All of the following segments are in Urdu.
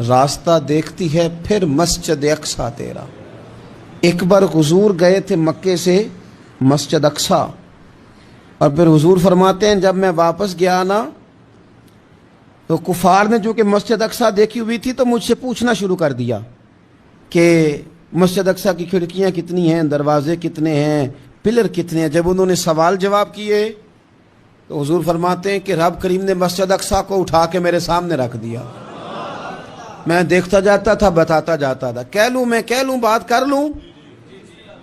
راستہ دیکھتی ہے پھر مسجد اقصی تیرا۔ ایک بار حضور گئے تھے مکے سے مسجد اقصی، اور پھر حضور فرماتے ہیں جب میں واپس گیا نا تو کفار نے جو کہ مسجد اقصی دیکھی ہوئی تھی تو مجھ سے پوچھنا شروع کر دیا کہ مسجد اقصی کی کھڑکیاں کتنی ہیں، دروازے کتنے ہیں، پلر کتنے ہیں۔ جب انہوں نے سوال جواب کیے تو حضور فرماتے ہیں کہ رب کریم نے مسجد اقصی کو اٹھا کے میرے سامنے رکھ دیا۔ میں دیکھتا جاتا تھا، بتاتا جاتا تھا، کہہ لوں بات کر لوں۔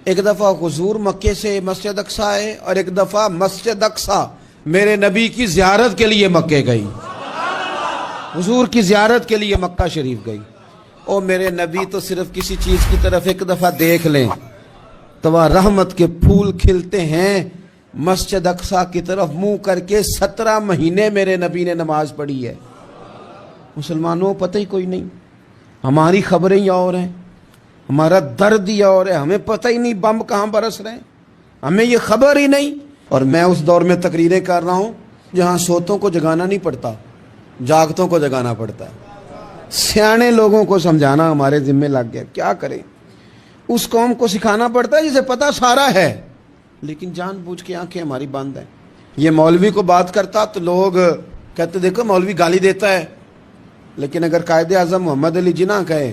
ایک دفعہ حضور مکے سے مسجد اقصی آئے اور ایک دفعہ مسجد اقصی میرے نبی کی زیارت کے لیے مکے گئی، حضور کی زیارت کے لیے مکہ شریف گئی۔ او میرے نبی تو صرف کسی چیز کی طرف ایک دفعہ دیکھ لیں تو وہاں رحمت کے پھول کھلتے ہیں۔ مسجد اقصی کی طرف منہ کر کے 17 مہینے میرے نبی نے نماز پڑھی ہے۔ مسلمانوں پتہ ہی کوئی نہیں، ہماری خبریں ہی اور ہیں، ہمارا درد ہی اور ہے، ہمیں پتہ ہی نہیں بم کہاں برس رہے ہیں، ہمیں یہ خبر ہی نہیں۔ اور میں اس دور میں تقریریں کر رہا ہوں جہاں سوتوں کو جگانا نہیں پڑتا، جاگتوں کو جگانا پڑتا ہے۔ سیانے لوگوں کو سمجھانا ہمارے ذمہ لگ گیا، کیا کریں؟ اس قوم کو سکھانا پڑتا ہے جسے پتہ سارا ہے، لیکن جان بوجھ کے آنکھیں ہماری بند ہیں۔ یہ مولوی کو بات کرتا تو لوگ کہتے دیکھو مولوی گالی دیتا ہے، لیکن اگر قائد اعظم محمد علی جناح کہے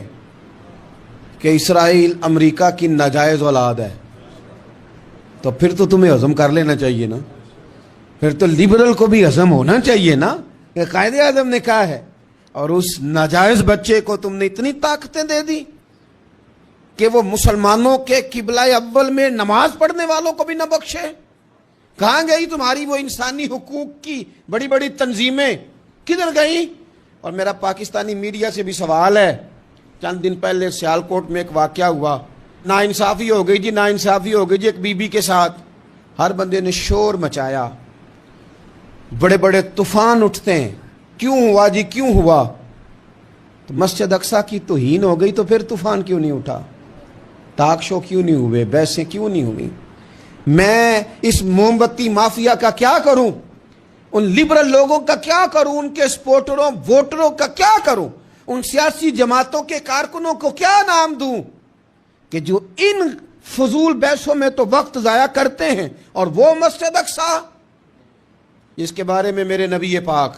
کہ اسرائیل امریکہ کی ناجائز اولاد ہے تو پھر تو تمہیں ہضم کر لینا چاہیے نا، پھر تو لبرل کو بھی ہضم ہونا چاہیے نا کہ قائد اعظم نے کہا ہے، اور اس ناجائز بچے کو تم نے اتنی طاقتیں دے دی کہ وہ مسلمانوں کے قبلہ اول میں نماز پڑھنے والوں کو بھی نہ بخشے۔ کہاں گئی تمہاری وہ انسانی حقوق کی بڑی بڑی تنظیمیں، کدھر گئی؟ اور میرا پاکستانی میڈیا سے بھی سوال ہے، چند دن پہلے سیالکوٹ میں ایک واقعہ ہوا، ناانصافی ہو گئی جی، ناانصافی ہو گئی جی ایک بی بی کے ساتھ۔ ہر بندے نے شور مچایا، بڑے بڑے طوفان اٹھتے ہیں، کیوں ہوا جی کیوں ہوا؟ تو مسجد اقصی کی توہین ہو گئی تو پھر طوفان کیوں نہیں اٹھا؟ ٹاک شو کیوں نہیں ہوئے؟ بحثیں کیوں نہیں ہوئی؟ میں اس موم بتی مافیا کا کیا کروں؟ ان لبرل لوگوں کا کیا کروں؟ ان کے سپورٹروں ووٹروں کا کیا کروں؟ ان سیاسی جماعتوں کے کارکنوں کو کیا نام دوں کہ جو ان فضول بحثوں میں تو وقت ضائع کرتے ہیں، اور وہ مسجد اقصی جس کے بارے میں میرے نبی پاک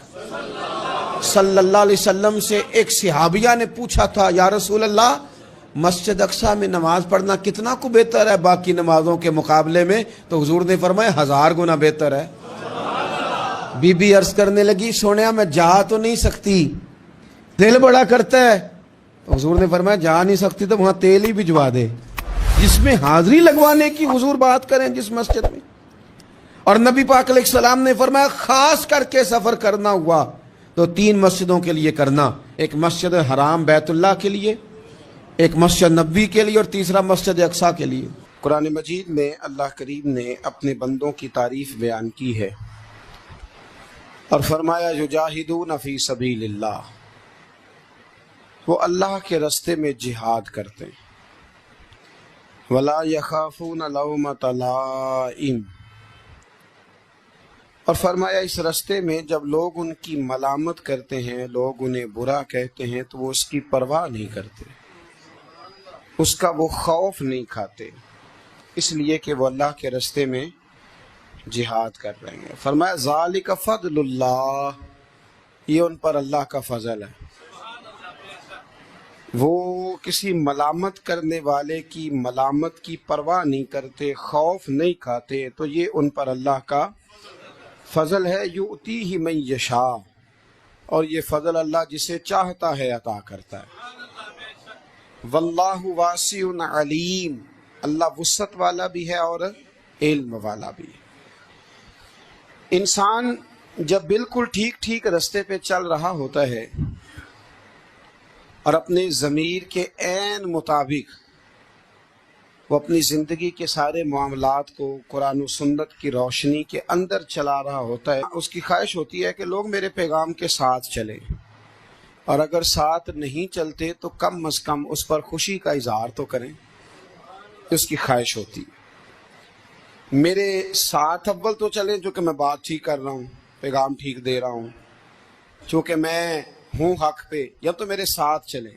صلی اللہ علیہ وسلم سے ایک صحابیہ نے پوچھا تھا، یا رسول اللہ مسجد اقصی میں نماز پڑھنا کتنا کو بہتر ہے باقی نمازوں کے مقابلے میں؟ تو حضور نے فرمایا 1000 گنا بہتر ہے۔ بی بی عرض کرنے لگی، سونیا میں جا تو نہیں سکتی، دل بڑا کرتا ہے۔ تو حضور نے فرمایا جا نہیں سکتی تو وہاں تیل ہی بھجوا دے، جس میں حاضری لگوانے کی حضور بات کریں جس مسجد میں۔ اور نبی پاک علیہ السلام نے فرمایا خاص کر کے سفر کرنا ہوا تو 3 مسجدوں کے لیے کرنا، ایک مسجد حرام بیت اللہ کے لیے، ایک مسجد نبوی کے لیے، اور تیسرا مسجد اقصی کے لیے۔ قرآن مجید میں اللہ کریم نے اپنے بندوں کی تعریف بیان کی ہے اور فرمایا یجاہدون فی سبیل اللہ، وہ اللہ کے راستے میں جہاد کرتے ہیں، ولا یخافون لومۃ لائم، اور فرمایا اس راستے میں جب لوگ ان کی ملامت کرتے ہیں، لوگ انہیں برا کہتے ہیں تو وہ اس کی پرواہ نہیں کرتے، اس کا وہ خوف نہیں کھاتے، اس لیے کہ وہ اللہ کے راستے میں جہاد کر رہے ہیں۔ فرمایا ذالک فضل اللہ، یہ ان پر اللہ کا فضل ہے۔ وہ کسی ملامت کرنے والے کی ملامت کی پرواہ نہیں کرتے، خوف نہیں کھاتے، تو یہ ان پر اللہ کا فضل ہے۔ یؤتیہ من یشاء، اور یہ فضل اللہ جسے چاہتا ہے عطا کرتا ہے۔ واللہ واسع علیم، اللہ وسعت والا بھی ہے اور علم والا بھی ہے۔ انسان جب بالکل ٹھیک راستے پہ چل رہا ہوتا ہے اور اپنے ضمیر کے عین مطابق وہ اپنی زندگی کے سارے معاملات کو قرآن و سنت کی روشنی کے اندر چلا رہا ہوتا ہے، اس کی خواہش ہوتی ہے کہ لوگ میرے پیغام کے ساتھ چلیں، اور اگر ساتھ نہیں چلتے تو کم از کم اس پر خوشی کا اظہار تو کریں، اس کی خواہش ہوتی ہے۔ میرے ساتھ اول تو چلیں جو کہ میں بات ٹھیک کر رہا ہوں، پیغام ٹھیک دے رہا ہوں، چونکہ میں ہوں حق پہ یا تو میرے ساتھ چلے.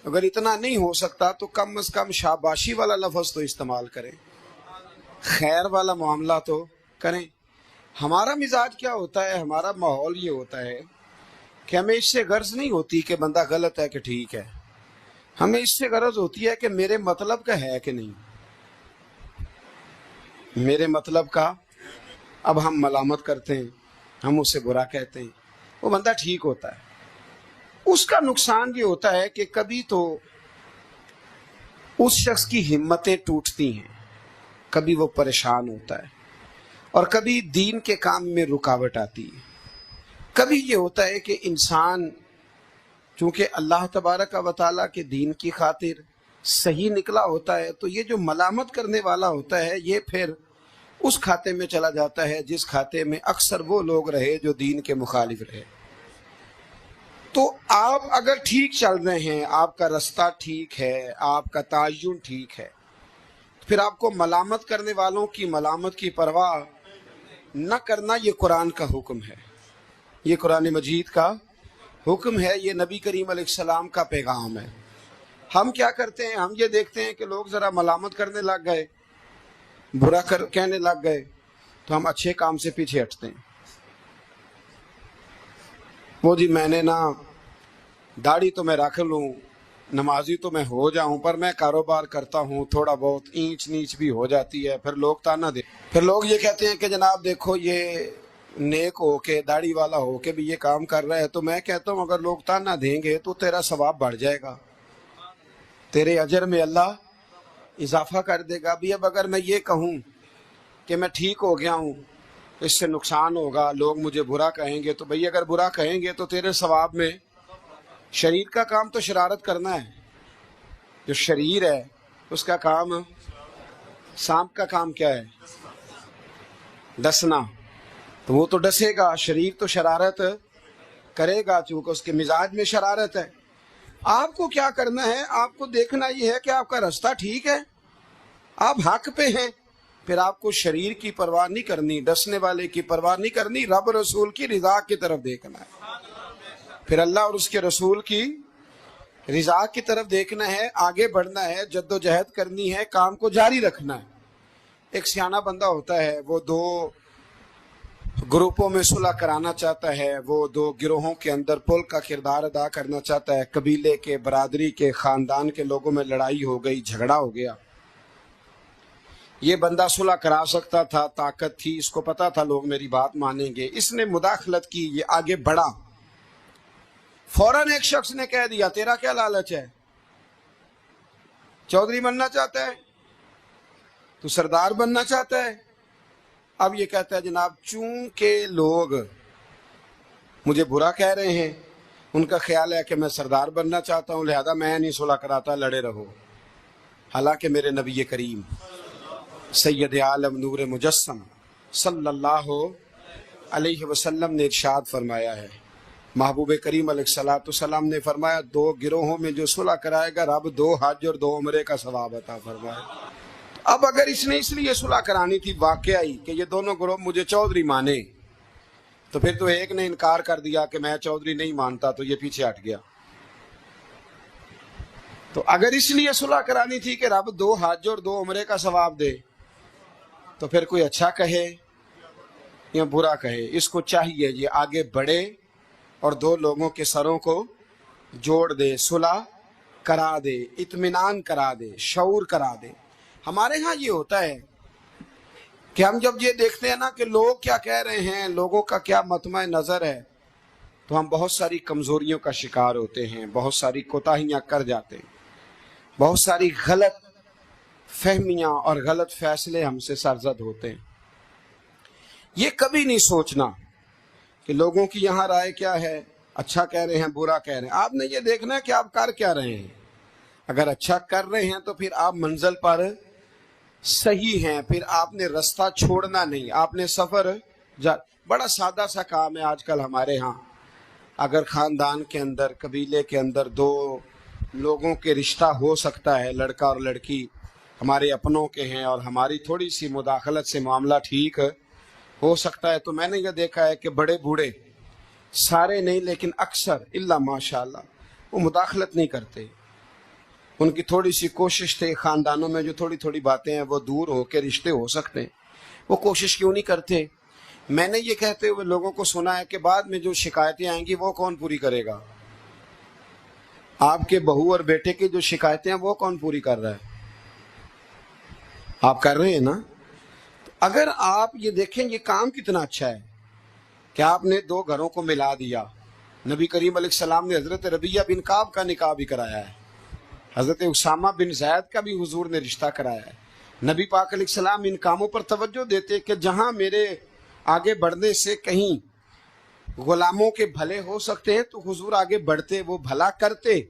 اگر اتنا نہیں ہو سکتا تو کم از کم شاباشی والا لفظ تو استعمال کریں, خیر والا معاملہ تو کریں. ہمارا مزاج کیا ہوتا ہے, ہمارا ماحول یہ ہوتا ہے کہ ہمیں اس سے غرض نہیں ہوتی کہ بندہ غلط ہے کہ ٹھیک ہے, ہمیں اس سے غرض ہوتی ہے کہ میرے مطلب کا ہے کہ نہیں, میرے مطلب کا. اب ہم ملامت کرتے ہیں, ہم اسے برا کہتے ہیں, وہ بندہ ٹھیک ہوتا ہے. اس کا نقصان یہ ہوتا ہے کہ کبھی تو اس شخص کی ہمتیں ٹوٹتی ہیں, کبھی وہ پریشان ہوتا ہے, اور کبھی دین کے کام میں رکاوٹ آتی ہے. کبھی یہ ہوتا ہے کہ انسان چونکہ اللہ تبارک و تعالیٰ کے دین کی خاطر صحیح نکلا ہوتا ہے, تو یہ جو ملامت کرنے والا ہوتا ہے یہ پھر اس کھاتے میں چلا جاتا ہے جس کھاتے میں اکثر وہ لوگ رہے جو دین کے مخالف رہے. تو آپ اگر ٹھیک چل رہے ہیں, آپ کا رستہ ٹھیک ہے, آپ کا تعین ٹھیک ہے, پھر آپ کو ملامت کرنے والوں کی ملامت کی پرواہ نہ کرنا یہ قرآن کا حکم ہے, یہ قرآن مجید کا حکم ہے, یہ نبی کریم علیہ السلام کا پیغام ہے. ہم کیا کرتے ہیں, ہم یہ دیکھتے ہیں کہ لوگ ذرا ملامت کرنے لگ گئے, برا کہنے لگ گئے, تو ہم اچھے کام سے پیچھے ہٹتے ہیں. وہ جی میں نے نا داڑھی تو میں رکھ لوں, نمازی تو میں ہو جاؤں, پر میں کاروبار کرتا ہوں, تھوڑا بہت اینچ نیچ بھی ہو جاتی ہے. پھر لوگ تانا دے, پھر لوگ یہ کہتے ہیں کہ جناب دیکھو یہ نیک ہو کے داڑھی والا ہو کے بھی یہ کام کر رہا ہے. تو میں کہتا ہوں اگر لوگ تانا دیں گے تو تیرا ثواب بڑھ جائے گا, تیرے اجر میں اللہ اضافہ کر دے گا. بھی اب اگر میں یہ کہوں کہ میں ٹھیک ہو گیا ہوں, اس سے نقصان ہوگا, لوگ مجھے برا کہیں گے, تو بھئی اگر برا کہیں گے تو تیرے ثواب میں, شریر کا کام تو شرارت کرنا ہے, جو شریر ہے اس کا کام, سانپ کا کام کیا ہے, ڈسنا, تو وہ تو ڈسے گا, شریر تو شرارت کرے گا چونکہ اس کے مزاج میں شرارت ہے. آپ کو کیا کرنا ہے, آپ کو دیکھنا یہ ہے کہ آپ کا رستہ ٹھیک ہے, آپ حق پہ ہیں, پھر آپ کو شریر کی پرواہ نہیں کرنی, ڈسنے والے کی پرواہ نہیں کرنی, رب رسول کی رضا کی طرف دیکھنا ہے, پھر اللہ اور اس کے رسول کی رضا کی طرف دیکھنا ہے, آگے بڑھنا ہے, جد و جہد کرنی ہے, کام کو جاری رکھنا ہے. ایک سیانہ بندہ ہوتا ہے, وہ دو گروپوں میں صلح کرانا چاہتا ہے, وہ دو گروہوں کے اندر پل کا کردار ادا کرنا چاہتا ہے. قبیلے کے, برادری کے, خاندان کے لوگوں میں لڑائی ہو گئی, جھگڑا ہو گیا. یہ بندہ صلح کرا سکتا تھا, طاقت تھی, اس کو پتا تھا لوگ میری بات مانیں گے, اس نے مداخلت کی, یہ آگے بڑھا. فوراً ایک شخص نے کہہ دیا تیرا کیا لالچ ہے, چودھری بننا چاہتا ہے, تو سردار بننا چاہتا ہے. اب یہ کہتا ہے جناب چونکہ لوگ مجھے برا کہہ رہے ہیں, ان کا خیال ہے کہ میں سردار بننا چاہتا ہوں, لہذا میں نہیں صلح کراتا, لڑے رہو. حالانکہ میرے نبی کریم سید عالم نور مجسم صلی اللہ علیہ وسلم نے ارشاد فرمایا ہے, محبوب کریم علیہ الصلوۃ والسلام نے فرمایا, دو گروہوں میں جو صلح کرائے گا رب 2 حج اور 2 عمرے کا ثواب عطا فرمائے. اب اگر اس نے اس لیے صلح کرانی تھی واقعی کہ یہ دونوں گروہ مجھے چودھری مانے, تو پھر تو ایک نے انکار کر دیا کہ میں چودھری نہیں مانتا, تو یہ پیچھے ہٹ گیا. تو اگر اس لیے صلح کرانی تھی کہ رب 2 حج اور 2 عمرے کا ثواب دے, تو پھر کوئی اچھا کہے یا برا کہے, اس کو چاہیے یہ آگے بڑھے اور 2 لوگوں کے سروں کو جوڑ دے, صلح کرا دے, اطمینان کرا دے, شعور کرا دے. ہمارے ہاں یہ ہوتا ہے کہ ہم جب یہ دیکھتے ہیں نا کہ لوگ کیا کہہ رہے ہیں, لوگوں کا کیا مطمع نظر ہے, تو ہم بہت ساری کمزوریوں کا شکار ہوتے ہیں, بہت ساری کوتاہیاں کر جاتے ہیں, بہت ساری غلط فہمیاں اور غلط فیصلے ہم سے سرزد ہوتے ہیں. یہ کبھی نہیں سوچنا کہ لوگوں کی یہاں رائے کیا ہے, اچھا کہہ رہے ہیں, برا کہہ رہے ہیں. آپ نے یہ دیکھنا ہے کہ آپ کر کیا رہے ہیں. اگر اچھا کر رہے ہیں تو پھر آپ منزل پر صحیح ہیں, پھر آپ نے رستہ چھوڑنا نہیں, آپ نے سفر بڑا سادہ سا کام ہے آج کل ہمارے ہاں. اگر خاندان کے اندر, قبیلے کے اندر 2 لوگوں کے رشتہ ہو سکتا ہے, لڑکا اور لڑکی ہمارے اپنوں کے ہیں, اور ہماری تھوڑی سی مداخلت سے معاملہ ٹھیک ہو سکتا ہے, تو میں نے یہ دیکھا ہے کہ بڑے بوڑھے سارے نہیں لیکن اکثر الا ماشاء اللہ وہ مداخلت نہیں کرتے. ان کی تھوڑی سی کوشش تھے خاندانوں میں جو تھوڑی تھوڑی باتیں ہیں وہ دور ہو کے رشتے ہو سکتے ہیں, وہ کوشش کیوں نہیں کرتے؟ میں نے یہ کہتے ہوئے لوگوں کو سنا ہے کہ بعد میں جو شکایتیں آئیں گی وہ کون پوری کرے گا؟ آپ کے بہو اور بیٹے کی جو شکایتیں ہیں وہ کون پوری کر رہا ہے؟ آپ کر رہے ہیں نا. اگر آپ یہ دیکھیں یہ کام کتنا اچھا ہے کہ آپ نے دو گھروں کو ملا دیا. نبی کریم علیہ السلام نے حضرت ربیہ بن کعب کا نکاح بھی کرایا ہے, حضرت اسامہ بن زید کا بھی حضور نے رشتہ کرایا ہے. نبی پاک علیہ السلام ان کاموں پر توجہ دیتے کہ جہاں میرے آگے بڑھنے سے کہیں غلاموں کے بھلے ہو سکتے ہیں تو حضور آگے بڑھتے, وہ بھلا کرتے.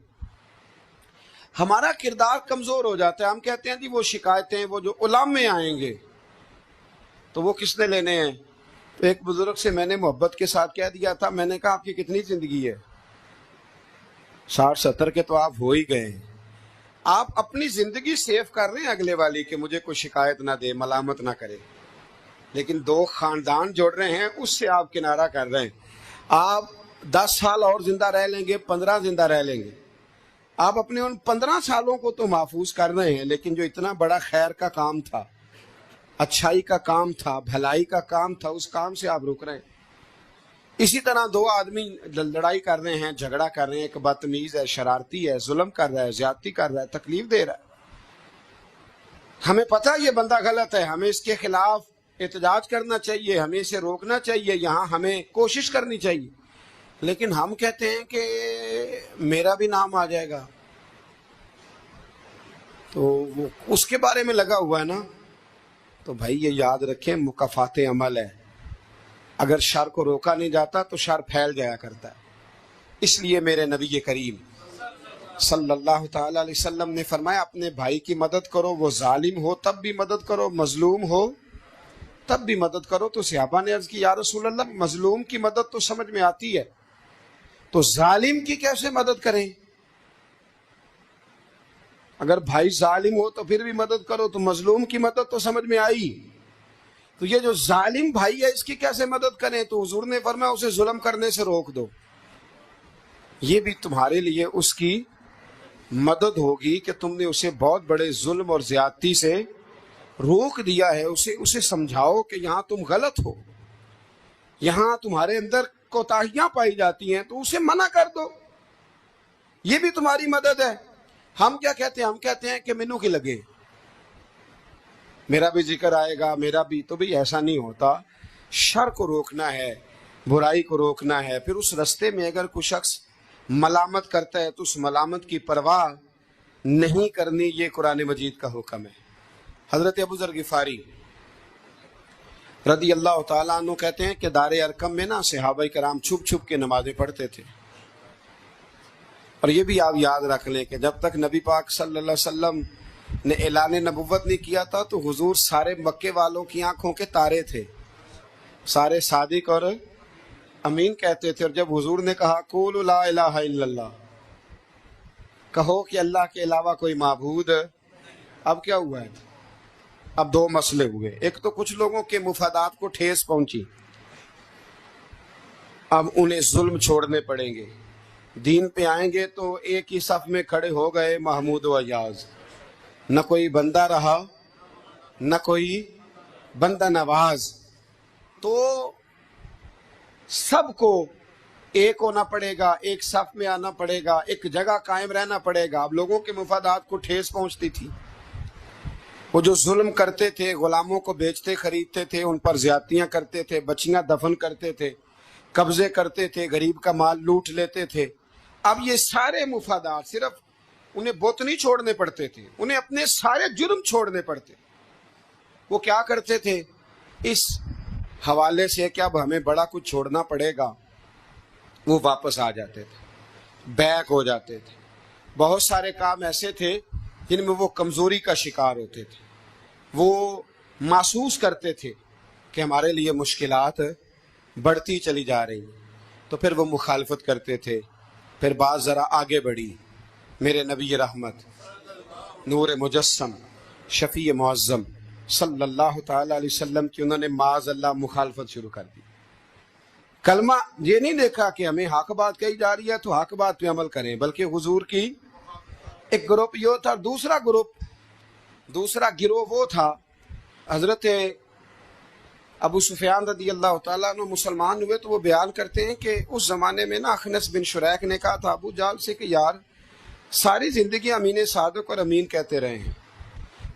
ہمارا کردار کمزور ہو جاتا ہے, ہم کہتے ہیں جی وہ شکایتیں وہ جو علماء آئیں گے تو وہ کس نے لینے ہیں. تو ایک بزرگ سے میں نے محبت کے ساتھ کہہ دیا تھا, میں نے کہا آپ کی کتنی زندگی ہے؟ 60-70 کے تو آپ ہو ہی گئے ہیں. آپ اپنی زندگی سیو کر رہے ہیں اگلے والی کہ مجھے کوئی شکایت نہ دے, ملامت نہ کرے, لیکن 2 خاندان جوڑ رہے ہیں اس سے آپ کنارہ کر رہے ہیں. آپ 10 سال اور زندہ رہ لیں گے, 15 زندہ رہ لیں گے, آپ اپنے ان 15 سالوں کو تو محفوظ کر رہے ہیں, لیکن جو اتنا بڑا خیر کا کام تھا, اچھائی کا کام تھا, بھلائی کا کام تھا, اس کام سے آپ رک رہے ہیں. اسی طرح 2 آدمی لڑائی کر رہے ہیں, جھگڑا کر رہے ہیں, ایک بدتمیز ہے, شرارتی ہے, ظلم کر رہا ہے, زیادتی کر رہا ہے, تکلیف دے رہا ہے. ہمیں پتہ یہ بندہ غلط ہے, ہمیں اس کے خلاف احتجاج کرنا چاہیے, ہمیں اسے روکنا چاہیے, یہاں ہمیں کوشش کرنی چاہیے, لیکن ہم کہتے ہیں کہ میرا بھی نام آ جائے گا تو وہ اس کے بارے میں لگا ہوا ہے نا. تو بھائی یہ یاد رکھیں مکافات عمل ہے, اگر شر کو روکا نہیں جاتا تو شر پھیل جایا کرتا ہے. اس لیے میرے نبی کریم صلی اللہ تعالی علیہ وسلم نے فرمایا اپنے بھائی کی مدد کرو, وہ ظالم ہو تب بھی مدد کرو, مظلوم ہو تب بھی مدد کرو. تو صحابہ نے عرض کی یا رسول اللہ مظلوم کی مدد تو سمجھ میں آتی ہے, تو ظالم کی کیسے مدد کریں؟ اگر بھائی ظالم ہو تو پھر بھی مدد کرو, تو مظلوم کی مدد تو سمجھ میں آئی, تو یہ جو ظالم بھائی ہے اس کی کیسے مدد کریں؟ تو حضور نے فرمایا اسے ظلم کرنے سے روک دو. یہ بھی تمہارے لیے اس کی مدد ہوگی کہ تم نے اسے بہت بڑے ظلم اور زیادتی سے روک دیا ہے. اسے سمجھاؤ کہ یہاں تم غلط ہو, یہاں تمہارے اندر کوتاہیاں پائی جاتی ہیں, تو اسے منع کر دو. یہ بھی تمہاری مدد ہے. ہم کیا کہتے ہیں؟ ہم کہتے ہیں کہ مینو کی لگے, میرا بھی ذکر آئے گا, میرا بھی. تو بھی ایسا نہیں ہوتا. شر کو روکنا ہے, برائی کو روکنا ہے. پھر اس رستے میں اگر کوئی شخص ملامت کرتا ہے تو اس ملامت کی پرواہ نہیں کرنی, یہ قرآن مجید کا حکم ہے. حضرت ابو ذر غفاری رضی اللہ تعالیٰ عنہ کہتے ہیں کہ دار ارقم میں نا صحابہ کرام چھپ چھپ کے نمازیں پڑھتے تھے. اور یہ بھی آپ یاد رکھ لیں کہ جب تک نبی پاک صلی اللہ علیہ وسلم نے اعلان نبوت نہیں کیا تھا تو حضور سارے مکے والوں کی آنکھوں کے تارے تھے, سارے صادق اور امین کہتے تھے. اور جب حضور نے کہا قولوا لا الہ الا اللہ, کہو کہ اللہ کے علاوہ کوئی معبود, اب کیا ہوا ہے؟ اب 2 مسئلے ہوئے. ایک تو کچھ لوگوں کے مفادات کو ٹھیس پہنچی, اب انہیں ظلم چھوڑنے پڑیں گے. دین پہ آئیں گے تو ایک ہی صف میں کھڑے ہو گئے محمود و ایاز, نہ کوئی بندہ رہا نہ کوئی بندہ نواز. تو سب کو ایک ہونا پڑے گا, ایک صف میں آنا پڑے گا, ایک جگہ قائم رہنا پڑے گا. اب لوگوں کے مفادات کو ٹھیس پہنچتی تھی. وہ جو ظلم کرتے تھے, غلاموں کو بیچتے خریدتے تھے, ان پر زیادتیاں کرتے تھے, بچیاں دفن کرتے تھے, قبضے کرتے تھے, غریب کا مال لوٹ لیتے تھے. اب یہ سارے مفادات صرف انہیں بت نہیں چھوڑنے پڑتے تھے, انہیں اپنے سارے جرم چھوڑنے پڑتے. وہ کیا کرتے تھے اس حوالے سے کہ اب ہمیں بڑا کچھ چھوڑنا پڑے گا, وہ واپس آ جاتے تھے, بیک ہو جاتے تھے. بہت سارے کام ایسے تھے جن میں وہ کمزوری کا شکار ہوتے تھے, وہ محسوس کرتے تھے کہ ہمارے لیے مشکلات بڑھتی چلی جا رہی ہیں, تو پھر وہ مخالفت کرتے تھے. پھر بات ذرا آگے بڑھی, میرے نبی رحمت نور مجسم شفیع معظم صلی اللہ تعالی علیہ وسلم کی انہوں نے معاذ اللہ مخالفت شروع کر دی. کلمہ یہ نہیں دیکھا کہ ہمیں حق بات کہی جا رہی ہے تو حق بات پہ عمل کریں، بلکہ حضور کی ایک گروپ یہ تھا، دوسرا گروہ وہ تھا حضرت ابو سفیان رضی اللہ تعالیٰ عنہ مسلمان ہوئے تو وہ بیان کرتے ہیں کہ اس زمانے میں نا اخنس بن شریک نے کہا تھا ابو جہل سے کہ یار ساری زندگی امین صادق اور امین کہتے رہے ہیں،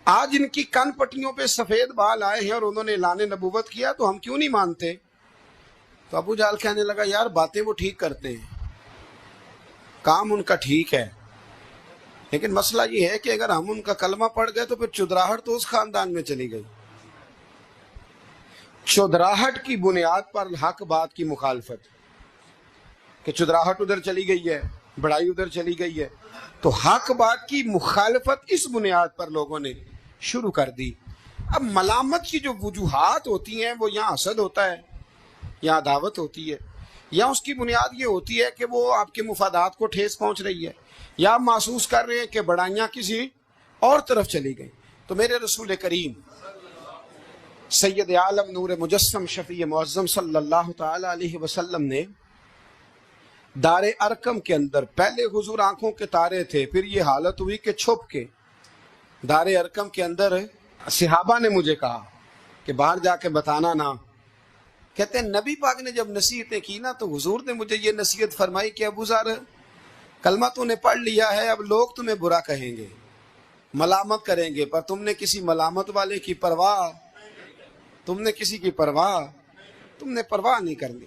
آج ان کی کن پٹیوں پہ سفید بال آئے ہیں اور انہوں نے اعلان نبوت کیا تو ہم کیوں نہیں مانتے؟ تو ابو جہل کہنے لگا یار باتیں وہ ٹھیک کرتے ہیں، کام ان کا ٹھیک ہے، لیکن مسئلہ یہ ہے کہ اگر ہم ان کا کلمہ پڑھ گئے تو پھر چودراہٹ تو اس خاندان میں چلی گئی۔ چودراہٹ کی بنیاد پر حق بات کی مخالفت، کہ چودراہٹ ادھر چلی گئی ہے، بڑائی ادھر چلی گئی ہے، تو حق بات کی مخالفت اس بنیاد پر لوگوں نے شروع کر دی۔ اب ملامت کی جو وجوہات ہوتی ہیں وہ یہاں حسد ہوتا ہے، یہاں عداوت ہوتی ہے، یا اس کی بنیاد یہ ہوتی ہے کہ وہ آپ کے مفادات کو ٹھیس پہنچ رہی ہے، یا آپ محسوس کر رہے ہیں کہ بڑائیاں کسی اور طرف چلی گئیں۔ تو میرے رسول کریم سید عالم نور مجسم شفیع معظم صلی اللہ تعالی علیہ وسلم نے دار ارقم کے اندر، پہلے حضور آنکھوں کے تارے تھے، پھر یہ حالت ہوئی کہ چھپ کے دار ارقم کے اندر صحابہ نے مجھے کہا کہ باہر جا کے بتانا نہ، کہتے ہیں نبی پاک نے جب نصیحتیں کی نا تو حضور نے مجھے یہ نصیحت فرمائی کہ ابو ذر کلمہ تو نے پڑھ لیا ہے، اب لوگ تمہیں برا کہیں گے، ملامت کریں گے، پر تم نے کسی ملامت والے کی پرواہ، تم نے کسی کی پرواہ، تم نے پرواہ نہیں کرنی۔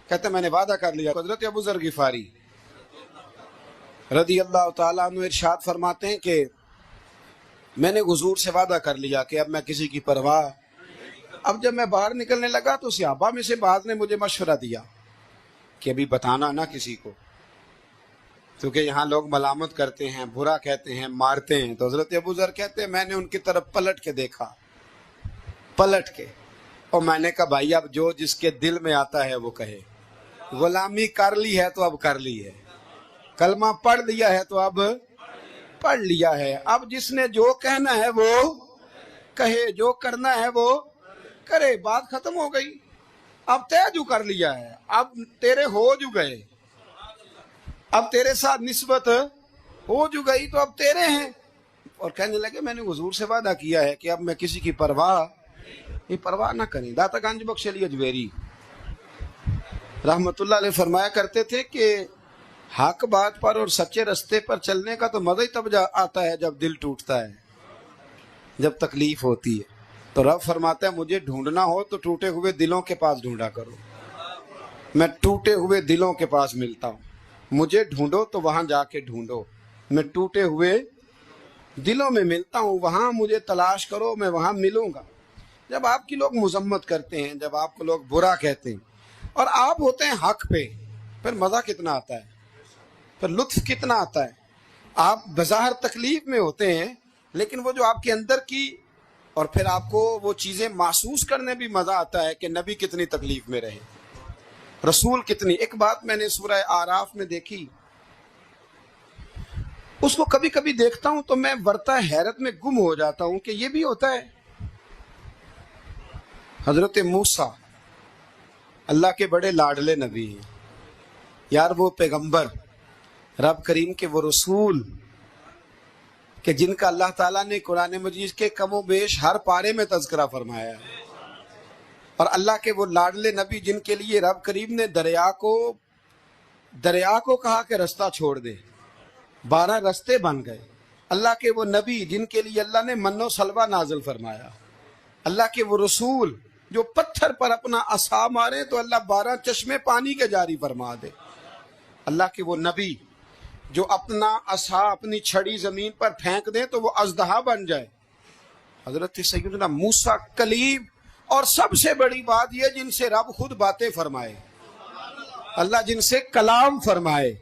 کہتے میں نے وعدہ کر لیا۔ حضرت ابو ذر غفاری رضی اللہ تعالیٰ عنہ ارشاد فرماتے ہیں کہ میں نے حضور سے وعدہ کر لیا کہ اب میں کسی کی پرواہ۔ اب جب میں باہر نکلنے لگا تو صحابہ میں سے بعض نے مجھے مشورہ دیا کہ ابھی بتانا نہ کسی کو، کیونکہ یہاں لوگ ملامت کرتے ہیں، برا کہتے ہیں، مارتے ہیں۔ تو حضرت ابو ذر کہتے ہیں میں نے ان کی طرف پلٹ کے دیکھا، پلٹ کے، اور میں نے کہا بھائی اب جو جس کے دل میں آتا ہے وہ کہے، غلامی کر لی ہے تو اب کر لی ہے، کلمہ پڑھ لیا ہے تو اب پڑھ لیا ہے، اب جس نے جو کہنا ہے وہ کہے، جو کرنا ہے وہ کرے، بات ختم ہو گئی، اب طے جو کر لیا ہے، اب تیرے ہو جو گئے، اب تیرے ساتھ نسبت ہو جو گئی تو اب تیرے ہیں۔ اور کہنے لگے میں نے حضور سے وعدہ کیا ہے کہ اب میں کسی کی پرواہ نہ کریں۔ داتا گنج بخش علی اجویری رحمت اللہ علیہ فرمایا کرتے تھے کہ حق بات پر اور سچے رستے پر چلنے کا تو مزہ ہی تب آتا ہے جب دل ٹوٹتا ہے، جب تکلیف ہوتی ہے۔ تو رب فرماتا ہے مجھے ڈھونڈنا ہو تو ٹوٹے ہوئے دلوں کے پاس ڈھونڈا کرو، میں ٹوٹے ہوئے دلوں کے پاس ملتا ہوں، مجھے ڈھونڈو تو وہاں جا کے ڈھونڈو، میں ٹوٹے ہوئے دلوں میں ملتا ہوں، وہاں مجھے تلاش کرو، میں وہاں ملوں گا۔ جب آپ کی لوگ مذمت کرتے ہیں، جب آپ کو لوگ برا کہتے ہیں اور آپ ہوتے ہیں حق پہ، پھر مزہ کتنا آتا ہے، پھر لطف کتنا آتا ہے۔ آپ بظاہر تکلیف میں ہوتے ہیں لیکن وہ جو آپ کے اندر کی، اور پھر آپ کو وہ چیزیں محسوس کرنے بھی مزہ آتا ہے کہ نبی کتنی تکلیف میں رہے، رسول کتنی۔ ایک بات میں نے سورہ آراف میں دیکھی، اس کو کبھی کبھی دیکھتا ہوں تو میں ورطہ حیرت میں گم ہو جاتا ہوں کہ یہ بھی ہوتا ہے۔ حضرت موسیٰ اللہ کے بڑے لاڈلے نبی ہیں یار، وہ پیغمبر، رب کریم کے وہ رسول کہ جن کا اللہ تعالیٰ نے قرآن مجید کے کم و بیش ہر پارے میں تذکرہ فرمایا ہے، اور اللہ کے وہ لاڈلے نبی جن کے لیے رب کریم نے دریا کو کہا کہ رستہ چھوڑ دے، 12 رستے بن گئے۔ اللہ کے وہ نبی جن کے لیے اللہ نے من و سلوہ نازل فرمایا، اللہ کے وہ رسول جو پتھر پر اپنا عصا مارے تو اللہ 12 چشمے پانی کے جاری فرما دے، اللہ کے وہ نبی جو اپنا عصا، اپنی چھڑی زمین پر پھینک دیں تو وہ اژدہا بن جائے۔ حضرت سیدنا موسیٰ کلیم، اور سب سے بڑی بات یہ جن سے رب خود باتیں فرمائے، اللہ جن سے کلام فرمائے۔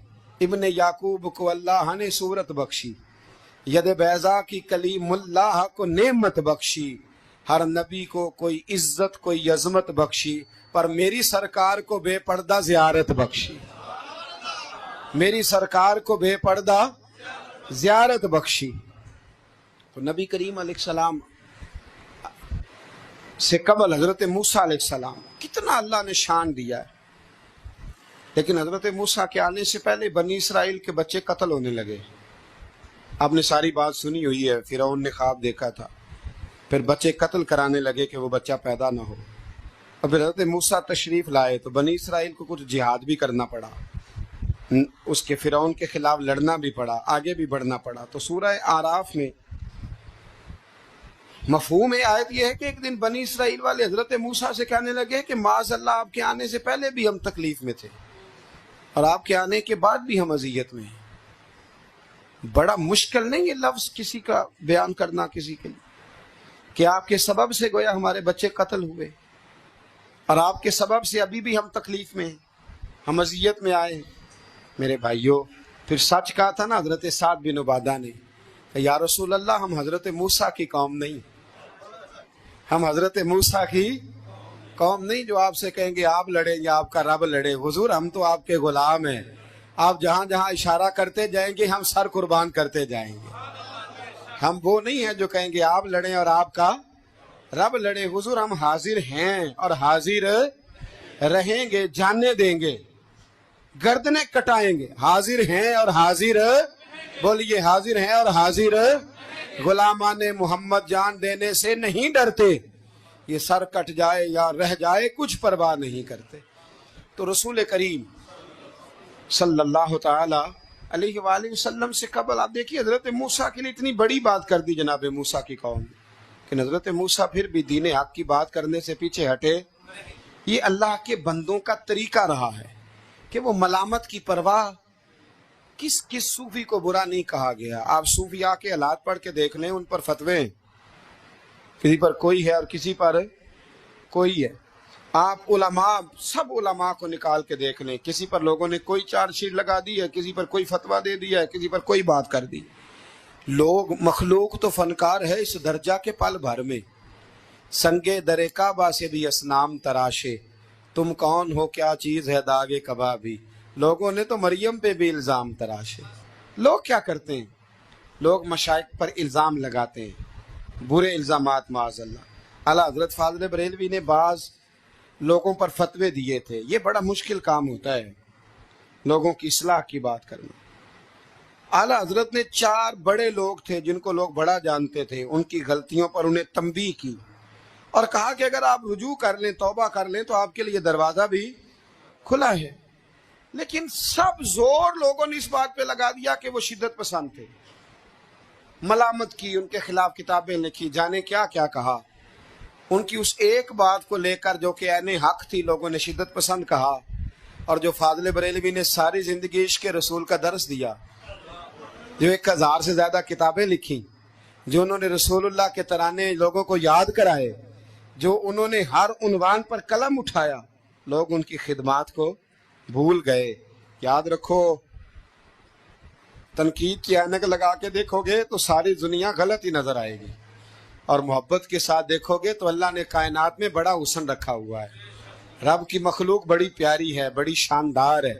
ابن یعقوب کو اللہ نے صورت بخشی، ید بیضا کی کلیم اللہ کو نعمت بخشی، ہر نبی کو کوئی عزت کوئی عظمت بخشی، پر میری سرکار کو بے پردہ زیارت بخشی، میری سرکار کو بے پردہ زیارت بخشی۔ تو نبی کریم علیہ السلام سے قبل حضرت موسیٰ علیہ السلام کتنا اللہ نے شان دیا ہے۔ لیکن حضرت موسیٰ کے آنے سے پہلے بنی اسرائیل کے بچے قتل ہونے لگے. آپ نے ساری بات سنی ہوئی ہے، فرعون نے خواب دیکھا تھا، پھر بچے قتل کرانے لگے کہ وہ بچہ پیدا نہ ہو. اور پھر حضرت موسیٰ تشریف لائے تو بنی اسرائیل کو کچھ جہاد بھی کرنا پڑا، اس کے فرعون کے خلاف لڑنا بھی پڑا، آگے بھی بڑھنا پڑا. تو سورہ آراف میں مفہوم آیت یہ ہے کہ ایک دن بنی اسرائیل والے حضرت موسیٰ سے کہنے لگے کہ معاذ اللہ، آپ کے آنے سے پہلے بھی ہم تکلیف میں تھے اور آپ کے آنے کے بعد بھی ہم اذیت میں ہیں. بڑا مشکل نہیں یہ لفظ کسی کا بیان کرنا کسی کے لیے، کہ آپ کے سبب سے گویا ہمارے بچے قتل ہوئے اور آپ کے سبب سے ابھی بھی ہم تکلیف میں ہیں، ہم اذیت میں آئے ہیں. میرے بھائیوں، پھر سچ کہا تھا نا حضرت سعد بن عبادہ نے کہ یا رسول اللہ، ہم حضرت موسیٰ کی قوم نہیں، ہم حضرت موسیٰ کی قوم نہیں جو آپ سے کہیں گے آپ لڑیں یا آپ کا رب لڑے. حضور، ہم تو آپ کے غلام ہیں، آپ جہاں جہاں اشارہ کرتے جائیں گے ہم سر قربان کرتے جائیں گے. ہم وہ نہیں ہیں جو کہیں گے آپ لڑیں اور آپ کا رب لڑے. حضور، ہم حاضر ہیں اور حاضر رہیں گے، جاننے دیں گے، گردنیں کٹائیں گے. حاضر ہیں اور حاضر، بولیے حاضر ہیں اور حاضر، غلامان محمد جان دینے سے نہیں ڈرتے، یہ سر کٹ جائے یا رہ جائے کچھ پرواہ نہیں کرتے. تو رسول کریم صلی اللہ تعالی علیہ وآلہ وسلم سے قبل آپ دیکھیے حضرت موسیٰ کے لیے اتنی بڑی بات کر دی جناب موسیٰ کی قوم نے، کہ حضرت موسیٰ پھر بھی دین حق کی بات کرنے سے پیچھے ہٹے. یہ اللہ کے بندوں کا طریقہ رہا ہے کہ وہ ملامت کی پرواہ، کس صوفی کو برا نہیں کہا گیا. آپ صوفیاء کے حالات پڑھ کے دیکھ لیں، ان پر فتوے کسی پر کوئی ہے اور کسی پر کوئی ہے. آپ علماء، سب علماء کو نکال کے دیکھ لیں، کسی پر لوگوں نے کوئی چارج شیٹ لگا دی ہے، کسی پر کوئی فتویٰ دے دیا ہے، کسی پر کوئی بات کر دی. لوگ، مخلوق تو فنکار ہے اس درجہ کے پل بھر میں، سنگے در کعبہ سے بھی اسنام تراشے، تم کون ہو کیا چیز ہے داغ کبابی. لوگوں نے تو مریم پہ بھی الزام تراشے. لوگ کیا کرتے ہیں؟ لوگ مشائخ پر الزام لگاتے ہیں، برے الزامات معاذ اللہ. اعلیٰ حضرت فاضل بریلوی نے بعض لوگوں پر فتوے دیے تھے. یہ بڑا مشکل کام ہوتا ہے، لوگوں کی اصلاح کی بات کرنا. اعلیٰ حضرت نے 4 بڑے لوگ تھے جن کو لوگ بڑا جانتے تھے، ان کی غلطیوں پر انہیں تنبیہ کی اور کہا کہ اگر آپ رجوع کر لیں، توبہ کر لیں تو آپ کے لیے دروازہ بھی کھلا ہے. لیکن سب زور لوگوں نے اس بات پہ لگا دیا کہ وہ شدت پسند تھے، ملامت کی، ان کے خلاف کتابیں لکھی، جانے کیا کیا کہا. ان کی اس ایک بات کو لے کر جو کہ عین حق تھی، لوگوں نے شدت پسند کہا. اور جو فاضل بریلوی نے ساری زندگی عشق رسول کا درس دیا، جو 1000 سے زیادہ کتابیں لکھی، جو انہوں نے رسول اللہ کے ترانے لوگوں کو یاد کرائے، جو انہوں نے ہر عنوان پر قلم اٹھایا، لوگ ان کی خدمات کو بھول گئے. یاد رکھو، تنقید کی اینک لگا کے دیکھو گے تو ساری دنیا غلط ہی نظر آئے گی، اور محبت کے ساتھ دیکھو گے تو اللہ نے کائنات میں بڑا حسن رکھا ہوا ہے. رب کی مخلوق بڑی پیاری ہے، بڑی شاندار ہے،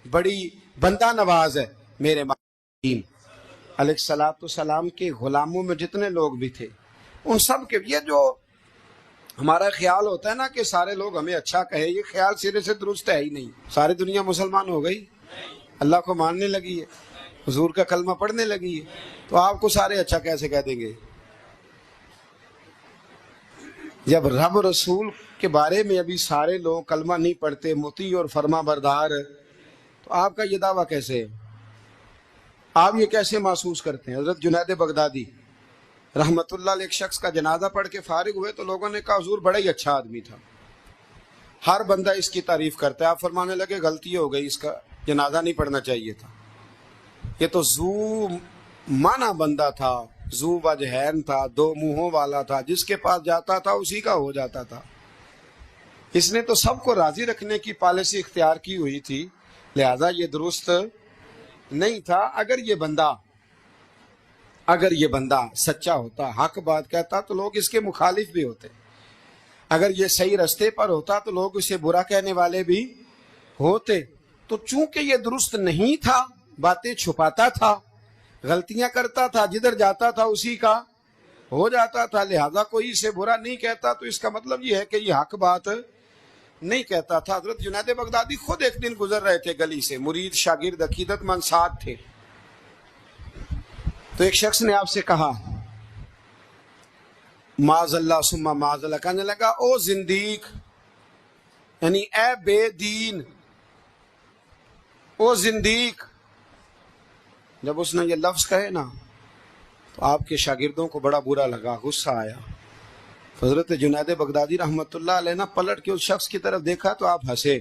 بڑی بندہ نواز ہے. میرے معلم علیہ الصلوۃ والسلام کے غلاموں میں جتنے لوگ بھی تھے، ان سب کے، یہ جو ہمارا خیال ہوتا ہے نا کہ سارے لوگ ہمیں اچھا کہے، یہ خیال سرے سے درست ہے ہی نہیں. ساری دنیا مسلمان ہو گئی، اللہ کو ماننے لگی ہے، حضور کا کلمہ پڑھنے لگی ہے، تو آپ کو سارے اچھا کیسے کہہ دیں گے؟ جب رب رسول کے بارے میں ابھی سارے لوگ کلمہ نہیں پڑھتے، مطیع اور فرما بردار، تو آپ کا یہ دعویٰ کیسے ہے؟ آپ یہ کیسے محسوس کرتے ہیں؟ حضرت جنید بغدادی رحمت اللہ علیہ ایک شخص کا جنازہ پڑھ کے فارغ ہوئے تو لوگوں نے کہا حضور بڑا ہی اچھا آدمی تھا، ہر بندہ اس کی تعریف کرتا ہے. آپ فرمانے لگے غلطی ہو گئی، اس کا جنازہ نہیں پڑھنا چاہیے تھا. یہ تو ذو معنی بندہ تھا، ذو وجہین تھا، 2 منہوں والا تھا، جس کے پاس جاتا تھا اسی کا ہو جاتا تھا. اس نے تو سب کو راضی رکھنے کی پالیسی اختیار کی ہوئی تھی، لہذا یہ درست نہیں تھا. اگر یہ بندہ سچا ہوتا، حق بات کہتا، تو لوگ اس کے مخالف بھی ہوتے. اگر یہ صحیح رستے پر ہوتا تو لوگ اسے برا کہنے والے بھی ہوتے. تو چونکہ یہ درست نہیں تھا، باتیں چھپاتا تھا، غلطیاں کرتا تھا، جدھر جاتا تھا اسی کا ہو جاتا تھا، لہذا کوئی اسے برا نہیں کہتا. تو اس کا مطلب یہ ہے کہ یہ حق بات نہیں کہتا تھا. حضرت جنید بغدادی خود ایک دن گزر رہے تھے گلی سے، مرید شاگرد عقیدت مند ساتھ تھے، تو ایک شخص نے آپ سے کہا معاذ اللہ ثم معاذ اللہ، کہنے لگا او زندیق، یعنی اے بے دین، او زندیق. جب اس نے یہ لفظ کہے نا تو آپ کے شاگردوں کو بڑا برا لگا، غصہ آیا. حضرت جنید بغدادی رحمۃ اللہ علیہ نے پلٹ کے اس شخص کی طرف دیکھا تو آپ ہنسے،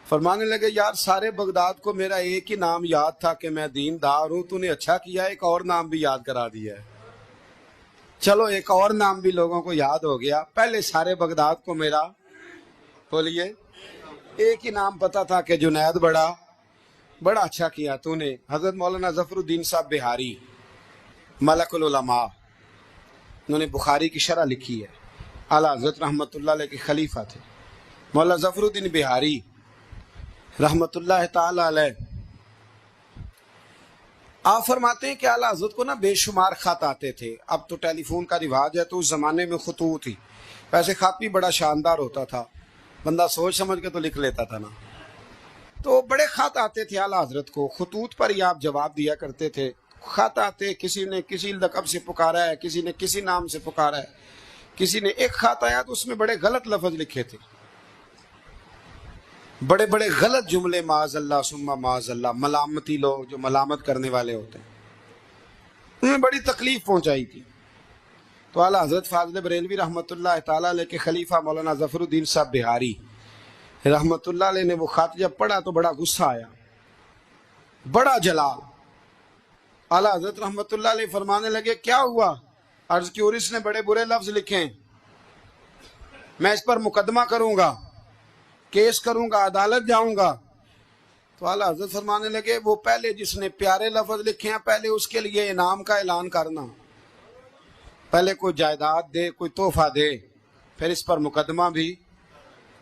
فرمانے لگے یار سارے بغداد کو میرا ایک ہی نام یاد تھا کہ میں دیندار ہوں، تو نے اچھا کیا ایک اور نام بھی یاد کرا دیا ہے. چلو ایک اور نام بھی لوگوں کو یاد ہو گیا، پہلے سارے بغداد کو میرا بولیے ایک ہی نام پتا تھا کہ جنید بڑا اچھا کیا تو نے. حضرت مولانا ظفر الدین صاحب بہاری ملک العلماء، انہوں نے بخاری کی شرح لکھی ہے، اعلیٰ حضرت رحمۃ اللہ علیہ کے خلیفہ تھے. مولانا ظفر الدین بہاری رحمۃ اللہ تعالی علیہ، آپ فرماتے ہیں کہ اعلیٰ حضرت کو نا بے شمار خط آتے تھے. اب تو ٹیلی فون کا رواج ہے، تو اس زمانے میں خطوط تھی، ویسے خط بھی بڑا شاندار ہوتا تھا، بندہ سوچ سمجھ کے تو لکھ لیتا تھا نا. تو بڑے خط آتے تھے اعلیٰ حضرت کو، خطوط پر ہی آپ جواب دیا کرتے تھے. خط آتے، کسی نے کسی لقب سے پکارا ہے، کسی نے کسی نام سے پکارا ہے، کسی نے ایک خط آیا تو اس میں بڑے غلط لفظ لکھے تھے، بڑے بڑے غلط جملے، معاذ اللہ ثم معاذ اللہ، ملامتی لوگ جو ملامت کرنے والے ہوتے ہیں، انہیں بڑی تکلیف پہنچائی تھی. تو اعلیٰ حضرت فاضل بریلوی رحمۃ اللہ تعالی علیہ کے خلیفہ مولانا ظفر الدین صاحب بہاری رحمۃ اللہ علیہ نے وہ خط جب پڑھا تو بڑا غصہ آیا، بڑا جلال. اعلیٰ حضرت رحمۃ اللہ علیہ فرمانے لگے کیا ہوا؟ عرض کی اور اس نے بڑے برے لفظ لکھے، میں اس پر مقدمہ کروں گا، کیس کروں گا، عدالت جاؤں گا. تو اعلیٰ حضرت فرمانے لگے وہ پہلے جس نے پیارے لفظ لکھے ہیں پہلے اس کے لیے انعام کا اعلان کرنا، پہلے کوئی جائیداد دے، کوئی تحفہ دے، پھر اس پر مقدمہ بھی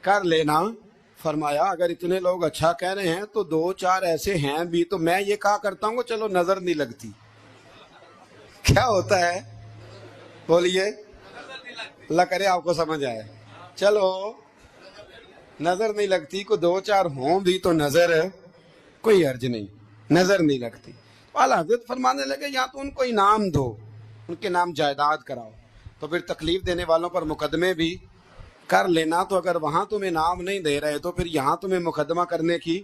کر لینا. فرمایا اگر اتنے لوگ اچھا کہہ رہے ہیں تو دو چار ایسے ہیں بھی، تو میں یہ کہا کرتا ہوں چلو نظر نہیں لگتی. کیا ہوتا ہے بولیے، اللہ کرے آپ کو سمجھ آئے. چلو نظر نہیں لگتی، کو دو چار ہوں بھی تو نظر کوئی حرج نہیں، نظر نہیں لگتی. اعلیٰ حضرت فرمانے لگے یا تو ان کو انعام دو، ان کے نام جائیداد کراؤ، تو پھر تکلیف دینے والوں پر مقدمے بھی کر لینا. تو اگر وہاں تمہیں نام نہیں دے رہے تو پھر یہاں تمہیں مقدمہ کرنے کی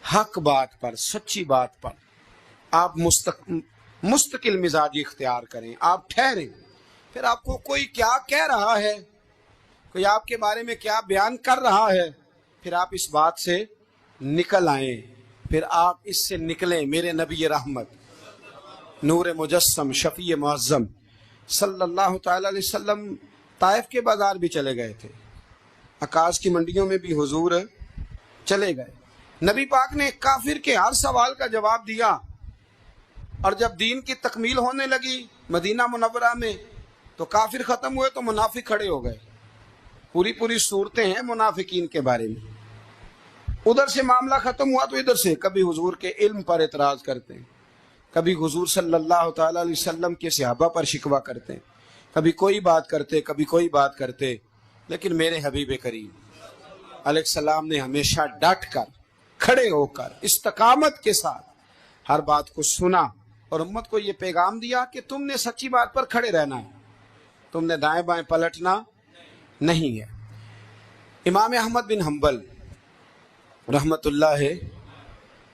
حق بات پر، سچی بات پر آپ مستقل مزاجی اختیار کریں، آپ ٹھہریں. پھر آپ کو کوئی کیا کہہ رہا ہے، کوئی آپ کے بارے میں کیا بیان کر رہا ہے، پھر آپ اس بات سے نکل آئیں، پھر آپ اس سے نکلیں. میرے نبی رحمت نور مجسم شفیع معظم صلی اللہ تعالی علیہ وسلم طائف کے بازار بھی چلے گئے تھے، عکاظ کی منڈیوں میں بھی حضور چلے گئے. نبی پاک نے کافر کے ہر سوال کا جواب دیا، اور جب دین کی تکمیل ہونے لگی مدینہ منورہ میں تو کافر ختم ہوئے تو منافق کھڑے ہو گئے. پوری صورتیں ہیں منافقین کے بارے میں. ادھر سے معاملہ ختم ہوا تو ادھر سے کبھی حضور کے علم پر اعتراض کرتے ہیں، کبھی حضور صلی اللہ تعالی علیہ وسلم کے صحابہ پر شکوہ کرتے ہیں، کبھی کوئی بات کرتے، کبھی کوئی بات کرتے. لیکن میرے حبیب کریم علیہ السلام نے ہمیشہ ڈٹ کر، کھڑے ہو کر، استقامت کے ساتھ ہر بات کو سنا اور امت کو یہ پیغام دیا کہ تم نے سچی بات پر کھڑے رہنا ہے، تم نے دائیں بائیں پلٹنا نہیں ہے. امام احمد بن حنبل رحمت اللہ ہے،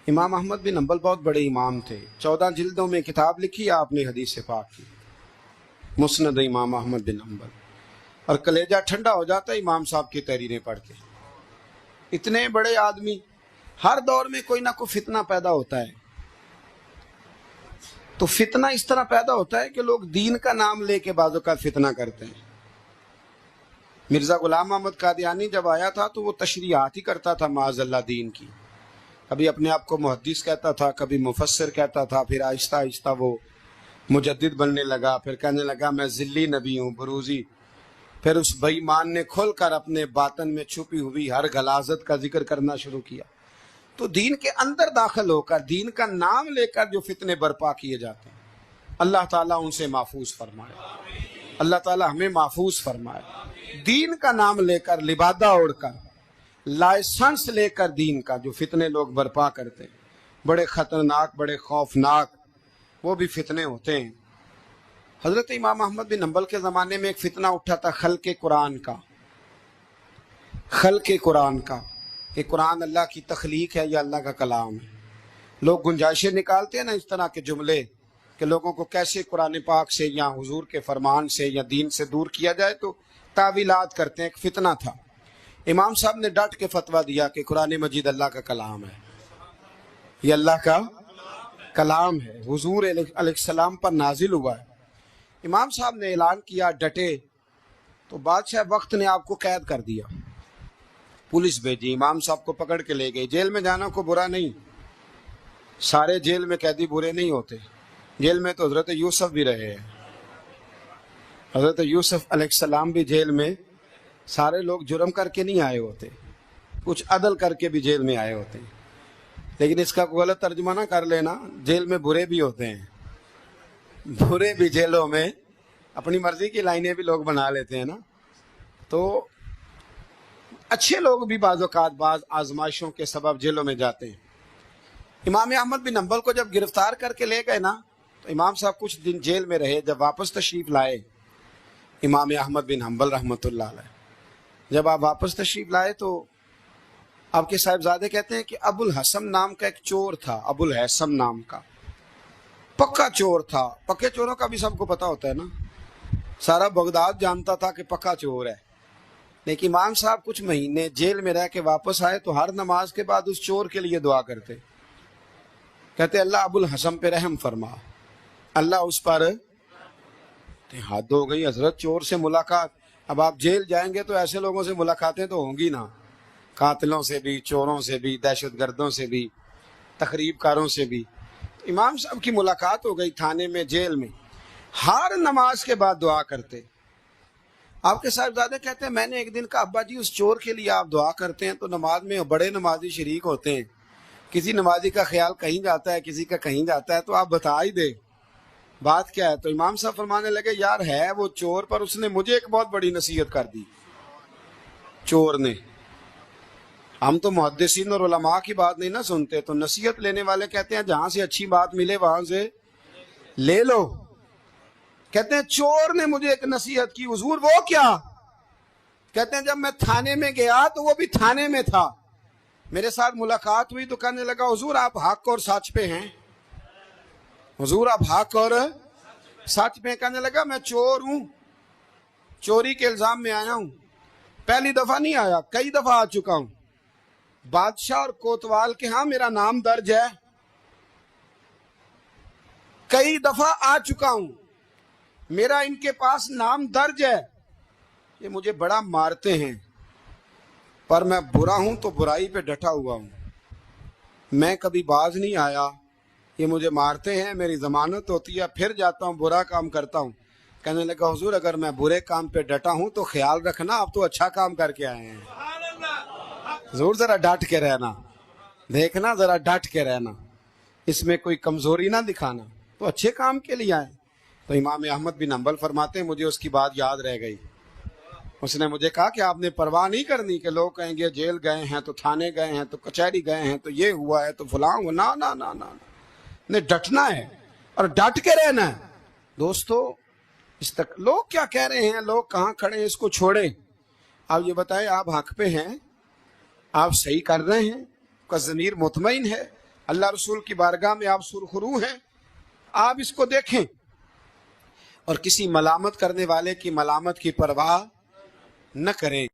امام احمد بن حنبل بہت بڑے امام تھے، 14 جلدوں میں کتاب لکھی آپ نے حدیث پاک کی، مسند امام احمد بن حنبل. اور کلیجہ ٹھنڈا ہو جاتا ہے امام صاحب کی تحریریں پڑھ کے. اتنے بڑے آدمی، ہر دور میں کوئی نہ کوئی فتنہ پیدا ہوتا ہے. تو فتنہ اس طرح پیدا ہوتا ہے کہ لوگ دین کا نام لے کے بعضوں کا فتنہ کرتے ہیں. مرزا غلام احمد قادیانی جب آیا تھا تو وہ تشریحات ہی کرتا تھا معاذ اللہ دین کی، کبھی اپنے آپ کو محدث کہتا تھا، کبھی مفسر کہتا تھا، پھر آہستہ آہستہ وہ مجدد بننے لگا، پھر کہنے لگا میں ذلی نبی ہوں، بروزی. پھر اس بے ایمان نے کھل کر اپنے باطن میں چھپی ہوئی ہر غلاظت کا ذکر کرنا شروع کیا. تو دین کے اندر داخل ہو کر دین کا نام لے کر جو فتنے برپا کیے جاتے ہیں، اللہ تعالیٰ ان سے محفوظ فرمائے، اللہ تعالیٰ ہمیں محفوظ فرمائے. دین کا نام لے کر لبادہ اوڑھ کر لائسنس لے کر دین کا جو فتنے لوگ برپا کرتے ہیں، بڑے خطرناک، بڑے خوفناک، وہ بھی فتنے ہوتے ہیں۔ حضرت امام احمد بن حنبل کے زمانے میں ایک فتنہ اٹھا تھا خلق قرآن کا، خلق قرآن کا، کہ قرآن اللہ کی تخلیق ہے یا اللہ کا کلام ہے۔ لوگ گنجائشیں نکالتے ہیں نا اس طرح کے جملے کہ لوگوں کو کیسے قرآن پاک سے یا حضور کے فرمان سے یا دین سے دور کیا جائے، تو تعویلات کرتے ہیں۔ ایک فتنہ تھا، امام صاحب نے ڈٹ کے فتویٰ دیا کہ قرآن مجید اللہ کا کلام ہے، یہ اللہ کا کلام ہے، حضور علیہ السلام پر نازل ہوا ہے۔ امام صاحب نے اعلان کیا، ڈٹے، تو بادشاہ وقت نے آپ کو قید کر دیا، پولیس بھیجی، امام صاحب کو پکڑ کے لے گئی۔ جیل میں جانا کو برا نہیں، سارے جیل میں قیدی برے نہیں ہوتے، جیل میں تو حضرت یوسف بھی رہے ہیں، حضرت یوسف علیہ السلام بھی جیل میں، سارے لوگ جرم کر کے نہیں آئے ہوتے، کچھ عدل کر کے بھی جیل میں آئے ہوتے ہیں۔ لیکن اس کا غلط ترجمہ نہ کر لینا، جیل میں برے بھی ہوتے ہیں، برے بھی جیلوں میں اپنی مرضی کی لائنیں بھی لوگ بنا لیتے ہیں نا، تو اچھے لوگ بھی بعض اوقات بعض آزمائشوں کے سبب جیلوں میں جاتے ہیں۔ امام احمد بن حنبل کو جب گرفتار کر کے لے گئے نا، تو امام صاحب کچھ دن جیل میں رہے، جب واپس تشریف لائے امام احمد بن حنبل رحمۃ اللہ علیہ، جب آپ واپس تشریف لائے تو آپ کے صاحبزادے کہتے ہیں کہ ابو الحسن نام کا ایک چور تھا، ابو الحسن نام کا پکا چور تھا۔ پکے چوروں کا بھی سب کو پتا ہوتا ہے نا، سارا بغداد جانتا تھا کہ پکا چور ہے۔ لیکن امام صاحب کچھ مہینے جیل میں رہ کے واپس آئے تو ہر نماز کے بعد اس چور کے لیے دعا کرتے، کہتے اللہ ابو الحسن پہ رحم فرما، اللہ اس پر، حد ہو گئی حضرت، چور سے ملاقات۔ اب آپ جیل جائیں گے تو ایسے لوگوں سے ملاقاتیں تو ہوں گی نا، قاتلوں سے بھی، چوروں سے بھی، دہشت گردوں سے بھی، تخریب کاروں سے بھی۔ امام صاحب کی ملاقات ہو گئی تھانے میں، جیل میں، ہر نماز کے بعد دعا کرتے۔ آپ کے صاحبزادے کہتے ہیں میں نے ایک دن کہا ابا جی اس چور کے لیے آپ دعا کرتے ہیں تو نماز میں بڑے نمازی شریک ہوتے ہیں، کسی نمازی کا خیال کہیں جاتا ہے، کسی کا کہیں جاتا ہے، تو آپ بتا ہی دے بات کیا ہے۔ تو امام صاحب فرمانے لگے یار ہے وہ چور، پر اس نے مجھے ایک بہت بڑی نصیحت کر دی، چور نے۔ ہم تو محدثین اور علماء کی بات نہیں نہ سنتے، تو نصیحت لینے والے کہتے ہیں جہاں سے اچھی بات ملے وہاں سے لے لو۔ کہتے ہیں چور نے مجھے ایک نصیحت کی، حضور وہ کیا؟ کہتے ہیں جب میں تھانے میں گیا تو وہ بھی تھانے میں تھا، میرے ساتھ ملاقات ہوئی تو کہنے لگا حضور آپ حق اور سچ پہ ہیں، حضور آپ حق اور سچ پہ۔ کہنے لگا میں چور ہوں، چوری کے الزام میں آیا ہوں، پہلی دفعہ نہیں آیا، کئی دفعہ آ چکا ہوں، بادشاہ اور کوتوال کے ہاں میرا نام درج ہے، کئی دفعہ آ چکا ہوں، میرا ان کے پاس نام درج ہے، یہ مجھے بڑا مارتے ہیں، پر میں برا ہوں تو برائی پہ ڈٹا ہوا ہوں، میں کبھی باز نہیں آیا، یہ مجھے مارتے ہیں، میری ضمانت ہوتی ہے، پھر جاتا ہوں برا کام کرتا ہوں۔ کہنے لگا حضور اگر میں برے کام پہ ڈٹا ہوں تو خیال رکھنا آپ تو اچھا کام کر کے آئے ہیں، حضور ذرا ڈٹ کے رہنا، دیکھنا ذرا ڈٹ کے رہنا، اس میں کوئی کمزوری نہ دکھانا، تو اچھے کام کے لیے آئے۔ تو امام احمد بن حنبل فرماتے ہیں مجھے اس کی بات یاد رہ گئی، اس نے مجھے کہا کہ آپ نے پرواہ نہیں کرنی کہ لوگ کہیں گے جیل گئے ہیں تو تھانے گئے ہیں تو کچہری گئے ہیں تو یہ ہوا ہے تو فلاں ہوا، نا نا نا نا، نے ڈٹنا ہے اور ڈٹ کے رہنا ہے۔ دوستو اس تک لوگ کیا کہہ رہے ہیں، لوگ کہاں کھڑے ہیں، اس کو چھوڑیں، آپ یہ بتائیں آپ حق پہ ہیں، آپ صحیح کر رہے ہیں، آپ کا ضمیر مطمئن ہے، اللہ رسول کی بارگاہ میں آپ سرخرو ہیں، آپ اس کو دیکھیں اور کسی ملامت کرنے والے کی ملامت کی پرواہ نہ کریں۔